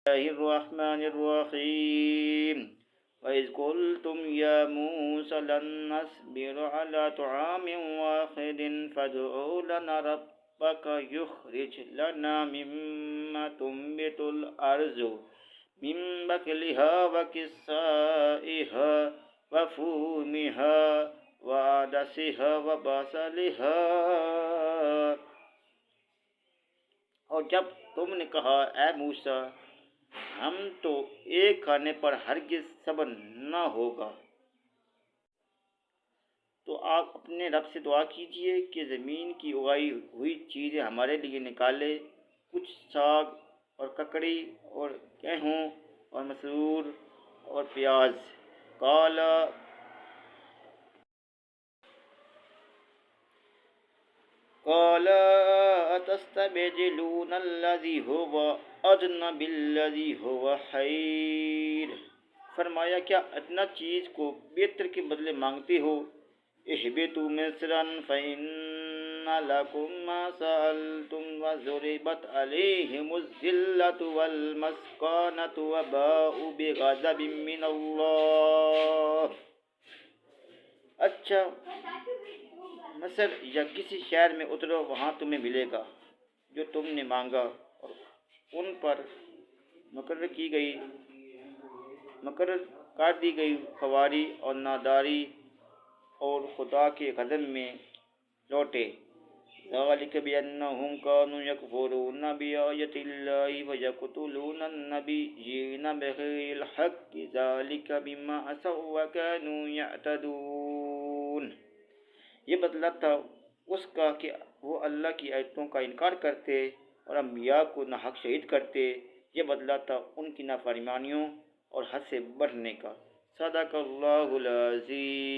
الله الرحمن الرحيم وإذ قلتم يا موسى لن نصبر على طعام واحد فادع لنا ربك يخرج لنا مما تنبت الأرض من بقلها وكسائها وفومها وعدسها وبصلها. اور جب تم نے کہا اے موسیٰ ہم تو ایک کھانے پر ہرگز صبر نہ ہوگا، تو آپ اپنے رب سے دعا کیجئے کہ زمین کی اگائی ہوئی چیزیں ہمارے لیے نکالے، کچھ ساگ اور ککڑی اور گیہوں اور مسور اور پیاز. قال اتستبدلون الذی هو ادنی بالذی هو خیر. فرمایا کیا ادنی چیز کو بہتر کے بدلے مانگتے ہو؟ اہبطوا مصرا فإن لكم ما سألتم وضربت عليهم الذلة والمسكنة وباءوا بغضب من الله. اچھا مصر یا کسی شہر میں اترو، وہاں تمہیں ملے گا جو تم نے مانگا، اور ان پر مقرر کر دی گئی خواری اور ناداری اور خدا کے غضب میں لوٹے. ذالک بأنہم کانوا یکفرون بآیات اللہ ویقتلون النبیین بغیر الحق ذالک بما عصوا وکانوا یعتدون. یہ بدلہ تھا اس کا کہ وہ اللہ کی آیتوں کا انکار کرتے اور انبیاء کو ناحق شہید کرتے. یہ بدلہ تھا ان کی نافرمانیوں اور حد سے بڑھنے کا. صدق اللہ العظیم.